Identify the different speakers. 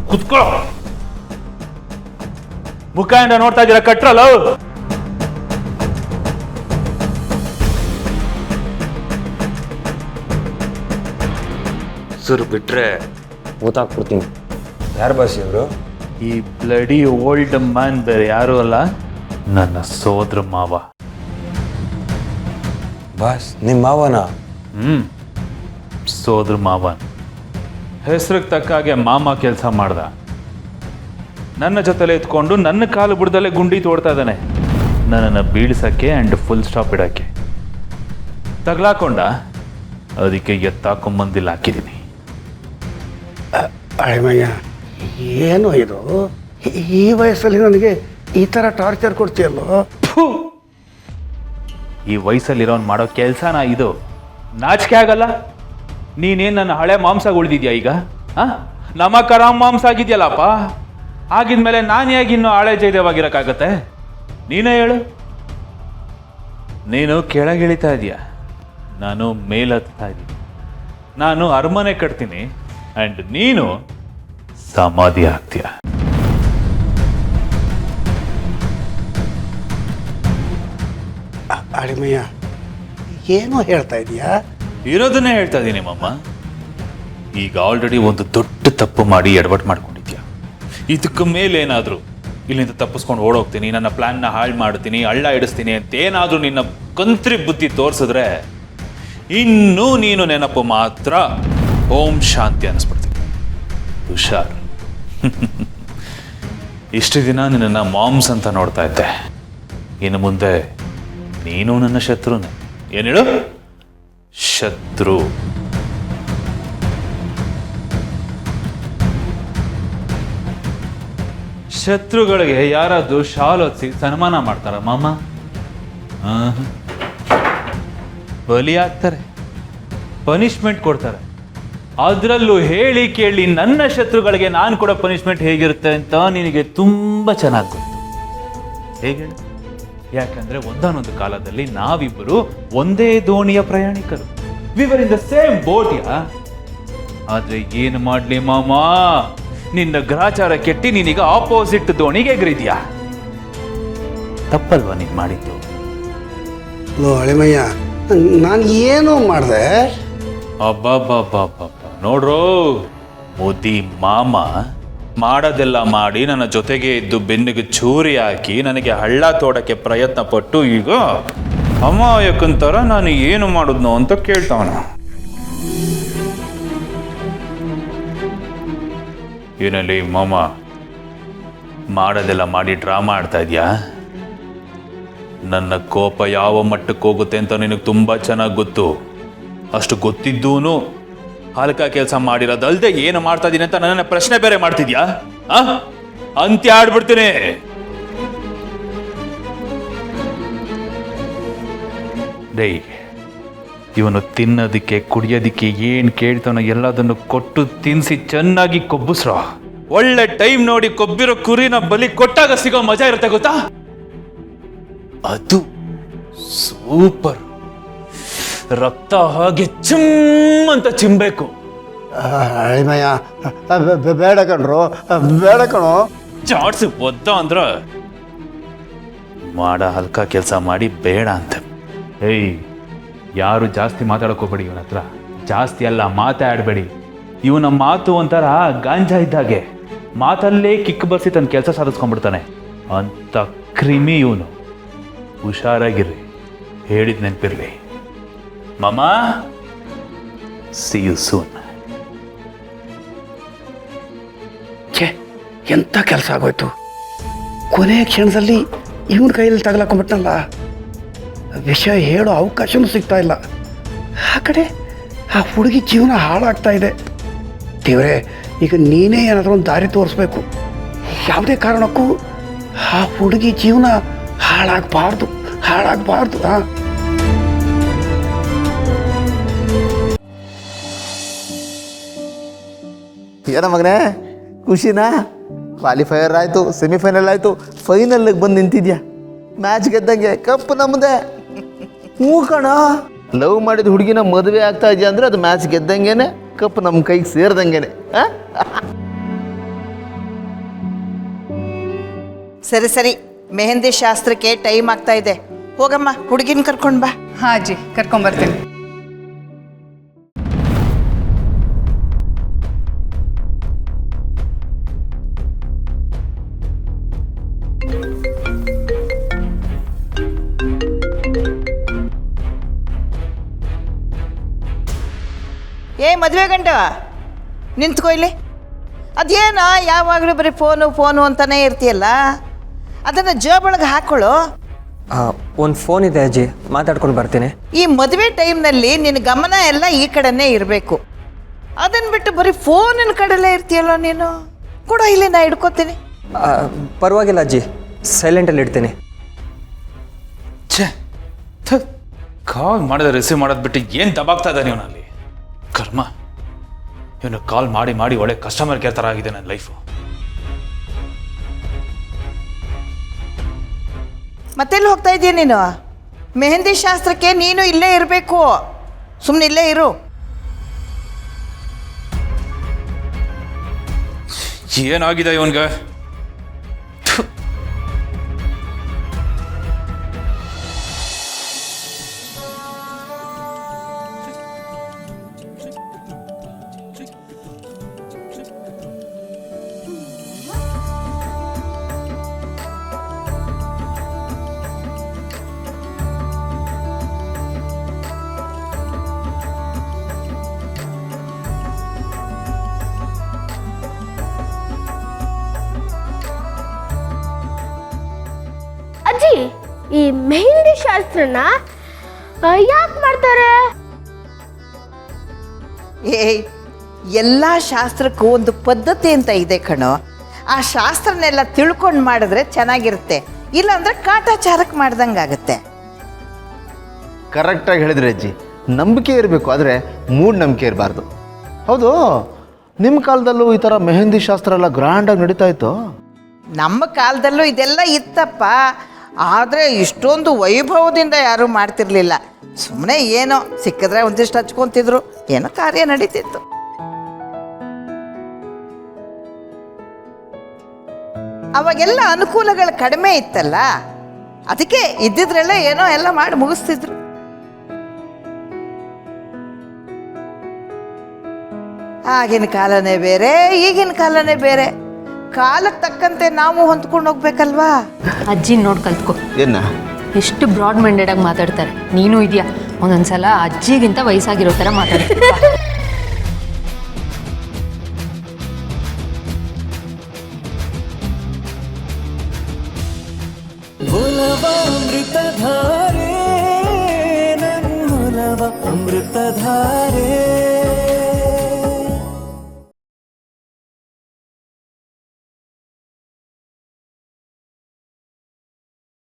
Speaker 1: ಕುತ್ಕೊಳ್ಳೋ. ಮುಖಾಂಡ ನೋಡ್ತಾ ಇದ್ದೀರಾ ಕಟ್ರಲ್ಲ. ಸುರು ಬಿಟ್ರೆ
Speaker 2: ಗೊತ್ತಾಗ್ಬಿಡ್ತೀನಿ. ಯಾರು ಬಾಸಿ ಅವರು?
Speaker 1: ಈ ಬ್ಲಡಿ ಓಲ್ಡ್ ಮ್ಯಾನ್ ಬೇರೆ ಯಾರು ಅಲ್ಲ, ನನ್ನ ಸೋದರ ಮಾವ.
Speaker 2: ಬಾಸ್ ನಿಮ್ಮ ಮಾವನ?
Speaker 1: ಸೋದರ ಮಾವನ್ ಹೆಸರಿಗೆ ತಕ್ಕ ಹಾಗೆ ಮಾಮ ಕೆಲಸ ಮಾಡ್ದ. ನನ್ನ ಜೊತೆಲೆ ಎತ್ಕೊಂಡು ನನ್ನ ಕಾಲು ಬುಡದಲ್ಲೇ ಗುಂಡಿ ತೋಡ್ತಾ ಇದ್ದಾನೆ, ನನ್ನನ್ನು ಬೀಳ್ಸಕ್ಕೆ ಆ್ಯಂಡ್ ಫುಲ್ ಸ್ಟಾಪ್ ಇಡೋಕ್ಕೆ. ತಗ್ಲಾಕೊಂಡ, ಅದಕ್ಕೆ ಎತ್ತಾಕೊಂಬಂದಿಲ್ಲ ಹಾಕಿದ್ದೀನಿ.
Speaker 3: ಅಳಿಮಯ್ಯ, ಏನು ಇದು? ಈ ವಯಸ್ಸಲ್ಲಿ ನನಗೆ ಈ ಥರ ಟಾರ್ಚರ್ ಕೊಡ್ತೀಯಲ್ಲೋ?
Speaker 1: ಈ ವಯಸ್ಸಲ್ಲಿರೋನ್ ಮಾಡೋ ಕೆಲಸನ ಇದು? ನಾಚಿಕೆ ಆಗಲ್ಲ? ನೀನೇನು ನನ್ನ ಹಳೆ ಮಾಂಸ ಉಳಿದಿದ್ಯಾ ಈಗ? ನಮ್ಮ ಕರಾಮ್ ಮಾಂಸ ಆಗಿದ್ಯಲ್ಲಪ್ಪ. ಆಗಿದ್ಮೇಲೆ ನಾನು ಹೇಗೆ ಇನ್ನೂ ಹಳೆ ಜೈದೇವಾಗಿರೋಕ್ಕಾಗತ್ತೆ? ನೀನೇ ಹೇಳು. ನೀನು ಕೆಳಗಿಳಿತಾ ಇದೀಯ, ನಾನು ಮೇಲತ್ತಾ ಇದ್ದೀನಿ. ನಾನು ಅರಮನೆ ಕಟ್ತೀನಿ ಆ್ಯಂಡ್ ನೀನು ಸಮಾಧಿ ಆಗ್ತೀಯ.
Speaker 3: ಅಳಿಮಯ್ಯ, ಏನೋ ಹೇಳ್ತಾ ಇದೀಯಾ?
Speaker 1: ಇರೋದನ್ನೇ ಹೇಳ್ತಾ ಇದ್ದೀನಿ ಮಮ್ಮ. ಈಗ ಆಲ್ರೆಡಿ ಒಂದು ದೊಡ್ಡ ತಪ್ಪು ಮಾಡಿ ಎಡವಟ್ಟು ಮಾಡ್ಕೊಂಡಿದ್ಯಾ. ಇದಕ್ಕೆ ಮೇಲೇನಾದರೂ ಇಲ್ಲಿಂದ ತಪ್ಪಿಸ್ಕೊಂಡು ಓಡೋಗ್ತೀನಿ, ನನ್ನ ಪ್ಲ್ಯಾನ್ನ ಹಾಳು ಮಾಡ್ತೀನಿ, ಹಳ್ಳ ಇಡಿಸ್ತೀನಿ ಅಂತ ಏನಾದರೂ ನಿನ್ನ ಕಂತ್ರಿ ಬುದ್ಧಿ ತೋರಿಸಿದ್ರೆ ಇನ್ನೂ ನೀನು ನೆನಪು ಮಾತ್ರ ಓಂ ಶಾಂತಿ ಅನ್ನಿಸ್ಬಿಡ್ತೀನಿ. ಹುಷಾರ್. ಇಷ್ಟು ದಿನ ನಿನ್ನ ಮಾಮ್ಸ್ ಅಂತ ನೋಡ್ತಾ ಇದ್ದೆ, ಇನ್ನು ಮುಂದೆ ನೀನು ನನ್ನ ಶತ್ರುನೇ. ಏನು ಹೇಳು? ಶತ್ರು. ಶತ್ರುಗಳಿಗೆ ಯಾರಾದ್ರೂ ಶಾಲ್ ಹೊತ್ಸಿ ಸನ್ಮಾನ ಮಾಡ್ತಾರ ಮಾಮ? ಬಲಿ ಆಗ್ತಾರೆ, ಪನಿಷ್ಮೆಂಟ್ ಕೊಡ್ತಾರೆ. ಅದರಲ್ಲೂ ಹೇಳಿ ಕೇಳಿ ನನ್ನ ಶತ್ರುಗಳಿಗೆ ನಾನು ಕೊಡೋ ಪನಿಷ್ಮೆಂಟ್ ಹೇಗಿರುತ್ತೆ ಅಂತ ನಿನಗೆ ತುಂಬ ಚೆನ್ನಾಗಿ ಗೊತ್ತು. ಹೇಗೆ? ಯಾಕಂದ್ರೆ ಒಂದಾನೊಂದು ಕಾಲದಲ್ಲಿ ನಾವಿಬ್ಬರು ಒಂದೇ ದೋಣಿಯ ಪ್ರಯಾಣಿಕರು. We were in the same boat. ಆದ್ರೆ ಏನು ಮಾಡ್ಲಿ ಮಾಮ, ನಿನ್ನ ಗ್ರಹಚಾರ ಕೆಟ್ಟಿ ನೀನೀಗ ಆಪೋಸಿಟ್ ದೋಣಿಗೆ ಎಗರಿದ್ಯಾ. ತಪ್ಪಲ್ವಾ ನೀನ್ ಮಾಡಿದ್ದು?
Speaker 3: ಅಳಿಮಯ್ಯ, ನಾನು ಏನೋ ಮಾಡಿದೆ?
Speaker 1: ಅಬ್ಬಬ್ಬಬ್ಬಬ್ಬ, ನೋಡ್ರೋ ಮೋದಿ ಮಾಮ ಮಾಡೋದೆಲ್ಲ ಮಾಡಿ ನನ್ನ ಜೊತೆಗೆ ಇದ್ದು ಬೆನ್ನಿಗೆ ಚೂರಿ ಹಾಕಿ ನನಗೆ ಹಳ್ಳ ತೋಡಕ್ಕೆ ಪ್ರಯತ್ನ ಪಟ್ಟು ಈಗ ಅಮಾಯಕಂತರ ನಾನು ಏನು ಮಾಡಿದ್ನೋ ಅಂತ ಕೇಳ್ತಾವನ. ಏನಲ್ಲಿ ಮಾಮ, ಮಾಡೋದೆಲ್ಲ ಮಾಡಿ ಡ್ರಾಮಾ ಆಡ್ತಾ ಇದೆಯಾ? ನನ್ನ ಕೋಪ ಯಾವ ಮಟ್ಟಕ್ಕೆ ಹೋಗುತ್ತೆ ಅಂತ ನಿನಗೆ ತುಂಬ ಚೆನ್ನಾಗಿ ಗೊತ್ತು. ಅಷ್ಟು ಗೊತ್ತಿದ್ದೂನು ಹಲ್ಕ ಕೆಲಸ ಮಾಡಿರೋದಲ್ದೆ ಏನು ಮಾಡ್ತಾ ಇದೀನಿ ಅಂತ ನನ್ನ ಪ್ರಶ್ನೆ ಬೇರೆ ಮಾಡ್ತಿದ್ಯಾ? ಅಂತ್ಯ ಆಡ್ಬಿಡ್ತೀನಿ. ಡೈ, ಇವನು ತಿನ್ನೋದಕ್ಕೆ ಕುಡಿಯೋದಕ್ಕೆ ಏನು ಕೇಳ್ತಾನೋ ಎಲ್ಲದನ್ನು ಕೊಟ್ಟು ತಿನ್ನಿಸಿ ಚೆನ್ನಾಗಿ ಕೊಬ್ಬಿಸ್ರ. ಒಳ್ಳೆ ಟೈಮ್ ನೋಡಿ ಕೊಬ್ಬಿರೋ ಕುರಿನ ಬಲಿ ಕೊಟ್ಟಾಗ ಸಿಗೋ ಮಜಾ ಇರುತ್ತೆ ಗೊತ್ತಾ? ಅದು ಸೂಪರ್. ರಕ್ತ ಹಾಗೆ ಚಿಮ್ ಅಂತ ಚಿಮ್ಬೇಕು.
Speaker 3: ಅಳಿಮಯ್ಯ, ಬೇಡ ಕಣ್ರು, ಬೇಡ ಕಣೋ.
Speaker 1: ಚಾಡ್ಸಿ ಒದ್ದ ಅಂದ್ರ ಮಾಡ ಹಲ್ಕ ಕೆಲಸ ಮಾಡಿ ಬೇಡ ಅಂತ. ಏಯ್, ಯಾರು ಜಾಸ್ತಿ ಮಾತಾಡಕ್ ಹೋಗ್ಬೇಡಿ ಇವನ ಹತ್ರ. ಜಾಸ್ತಿ ಅಲ್ಲ, ಮಾತಾಡಬೇಡಿ. ಇವನ ಮಾತು ಒಂಥರ ಗಾಂಜಾ ಇದ್ದಾಗೆ, ಮಾತಲ್ಲೇ ಕಿಕ್ ಬರ್ಸಿ ತನ್ನ ಕೆಲಸ ಸಾಧಿಸ್ಕೊಂಡ್ಬಿಡ್ತಾನೆ ಅಂತ ಕ್ರಿಮಿ ಇವನು. ಹುಷಾರಾಗಿರ್ರಿ, ಹೇಳಿದ್ ನೆನಪಿರ್ಲಿ. ಮಾಮ, ಸಿ ಯು ಸೂನ್.
Speaker 3: ಎಂಥ ಕೆಲಸ ಆಗೋಯ್ತು. ಕೊನೆ ಕ್ಷಣದಲ್ಲಿ ಇವನ ಕೈಯಲ್ಲಿ ತಗಲಾಕೊಂಡ್ಬಿಟ್ನಲ್ಲ. ವಿಷಯ ಹೇಳೋ ಅವಕಾಶನೂ ಸಿಗ್ತಾ ಇಲ್ಲ. ಆ ಕಡೆ ಆ ಹುಡುಗಿ ಜೀವನ ಹಾಳಾಗ್ತಾ ಇದೆ. ದೇವರೇ, ಈಗ ನೀನೇ ಏನಾದರೂ ಒಂದು ದಾರಿ ತೋರಿಸ್ಬೇಕು. ಯಾವುದೇ ಕಾರಣಕ್ಕೂ ಆ ಹುಡುಗಿ ಜೀವನ ಹಾಳಾಗಬಾರ್ದು.
Speaker 4: ಏನ ಮಗನೇ, ಖುಷಿನಾ? ಕ್ವಾಲಿಫೈಯರ್ ಆಯಿತು, ಸೆಮಿಫೈನಲ್ ಆಯಿತು, ಫೈನಲ್ಗೆ ಬಂದು ನಿಂತಿದ್ಯಾ. ಮ್ಯಾಚ್ ಗೆದ್ದಂಗೆ, ಕಪ್ಪು ನಮ್ಮದೇ. ಹ್ಞೂ ಕಣ. ಲವ್ ಮಾಡಿದ ಹುಡುಗಿನ ಮದುವೆ ಆಗ್ತಾ ಇದೆಯಾ ಅಂದರೆ ಅದು ಮ್ಯಾಚ್ ಗೆದ್ದಂಗೆನೆ, ಕಪ್ ನಮ್ಮ ಕೈಗೆ ಸೇರ್ದಂಗೆನೆ.
Speaker 5: ಸರಿ ಸರಿ, ಮೆಹಂದಿ ಶಾಸ್ತ್ರಕ್ಕೆ ಟೈಮ್ ಆಗ್ತಾ ಇದೆ. ಹೋಗಮ್ಮ, ಹುಡುಗಿನ ಕರ್ಕೊಂಡು ಬಾ.
Speaker 6: ಹಾಂ ಅಜ್ಜಿ, ಕರ್ಕೊಂಬರ್ತೀನಿ.
Speaker 5: ಏ ಮದುವೆ ಗಂಡ, ನಿಂತ್ಕೊ ಇಲ್ಲಿ. ಅದೇನ ಯಾವಾಗಲೂ ಬರೀ ಫೋನು ಫೋನು ಅಂತಾನೆ ಇರ್ತೀಯಲ್ಲ, ಅದನ್ನು ಜೇಬೊಳಗೆ ಹಾಕೊಳ್ಳು.
Speaker 7: ಒಂದು ಫೋನ್ ಇದೆ ಅಜ್ಜಿ, ಮಾತಾಡ್ಕೊಂಡು ಬರ್ತೀನಿ.
Speaker 5: ಈ ಮದುವೆ ಟೈಮ್ನಲ್ಲಿ ನಿನ್ನ ಗಮನ ಎಲ್ಲ ಈ ಕಡೆನೇ ಇರಬೇಕು. ಅದನ್ನು ಬಿಟ್ಟು ಬರೀ ಫೋನಿನ ಕಡೆಲೇ ಇರ್ತೀಯಲ್ಲ ನೀನು. ಕೊಡು ಇಲ್ಲಿ, ನಾ ಹಿಡ್ಕೊತೀನಿ.
Speaker 7: ಪರವಾಗಿಲ್ಲ ಅಜ್ಜಿ, ಸೈಲೆಂಟಲ್ಲಿ ಇಡ್ತೀನಿ.
Speaker 1: ಛೇ, ಕಾಲ್ ಮಾಡಿದ್ರೆ ರಿಸೀವ್ ಮಾಡೋದು ಬಿಟ್ಟು ಏನು ದಬಾಗ್ತಾ ಇದ್ದಾನೆ ಇವನಲ್ಲಿ. ಕರ್ಮ, ಇವನು ಕಾಲ್ ಮಾಡಿ ಮಾಡಿ ಒಳ್ಳೆ ಕಸ್ಟಮರ್ ಕೇರ್ ಥರ ಆಗಿದೆ ನನ್ನ ಲೈಫು.
Speaker 5: ಮತ್ತೆಲ್ಲಿ ಹೋಗ್ತಾ ಇದೀಯ ನೀನು? ಮೆಹಂದಿ ಶಾಸ್ತ್ರಕ್ಕೆ ನೀನು ಇಲ್ಲೇ ಇರಬೇಕು. ಸುಮ್ಮನೆ ಇಲ್ಲೇ ಇರು.
Speaker 1: ಏನಾಗಿದೆ ಇವನ್ಗೆ?
Speaker 8: ಅಜ್ಜಿ, ಈ ಮೆಹಂದಿ ಶಾಸ್ತ್ರನ ಯಾಕೆ ಮಾಡ್ತಾರೆ?
Speaker 5: ಎಲ್ಲ ಶಾಸ್ತ್ರಕ್ಕೂ ಒಂದು ಪದ್ಧತಿ ಅಂತ ಇದೆ ಕಣೋ. ಆ ಶಾಸ್ತ್ರನೆಲ್ಲ ತಿಳ್ಕೊಂಡು ಮಾಡಿದ್ರೆ ಚೆನ್ನಾಗಿರುತ್ತೆ, ಇಲ್ಲಾಂದ್ರೆ ಕಾಟಾಚಾರಕ್ಕೆ ಮಾಡ್ದಂಗಾಗತ್ತೆ.
Speaker 4: ಕರೆಕ್ಟಾಗಿ ಹೇಳಿದ್ರಿ ಅಜ್ಜಿ. ನಂಬಿಕೆ ಇರಬೇಕು, ಆದರೆ ಮೂಢನಂಬಿಕೆ ಇರಬಾರ್ದು. ಹೌದು, ನಿಮ್ಮ ಕಾಲದಲ್ಲೂ ಈ ಥರ ಮೆಹಂದಿ ಶಾಸ್ತ್ರ ಎಲ್ಲ ಗ್ರ್ಯಾಂಡಾಗಿ ನಡೀತಾ ಇತ್ತು?
Speaker 5: ನಮ್ಮ ಕಾಲದಲ್ಲೂ ಇದೆಲ್ಲ ಇತ್ತಪ್ಪ, ಆದರೆ ಇಷ್ಟೊಂದು ವೈಭವದಿಂದ ಯಾರೂ ಮಾಡ್ತಿರ್ಲಿಲ್ಲ. ಸುಮ್ಮನೆ ಏನೋ ಸಿಕ್ಕಿದ್ರೆ ಒಂದಿಷ್ಟು ಹಚ್ಕೊತಿದ್ರು, ಏನೋ ಕಾರ್ಯ ನಡೀತಿತ್ತು. ಅವಾಗೆಲ್ಲ ಅನುಕೂಲಗಳು ಕಡಿಮೆ ಇತ್ತಲ್ಲ, ಅದಕ್ಕೆ ಇದ್ದಿದ್ರೆಲ್ಲ ಏನೋ ಎಲ್ಲ ಮಾಡಿ ಮುಗಿಸ್ತಿದ್ರು. ಆಗಿನ ಕಾಲನೇ ಬೇರೆ, ಈಗಿನ ಕಾಲನೇ ಬೇರೆ. ಕಾಲಕ್ಕೆ ತಕ್ಕಂತೆ ನಾವು ಹೊಂದ್ಕೊಂಡು ಹೋಗ್ಬೇಕಲ್ವಾ?
Speaker 9: ಅಜ್ಜಿ ನೋಡಿ ಕಲ್ತ್ಕೊ.
Speaker 4: ಏನ
Speaker 9: ಎಷ್ಟು ಬ್ರಾಡ್ ಮೈಂಡೆಡ್ ಆಗಿ ಮಾತಾಡ್ತಾರೆ. ನೀನು ಇದೆಯಾ, ಒಂದೊಂದ್ಸಲ ಅಜ್ಜಿಗಿಂತ ವಯಸ್ಸಾಗಿರೋ ಥರ ಮಾತಾಡ್ತೀಯ.
Speaker 10: ಅಮೃತಧಾರೆ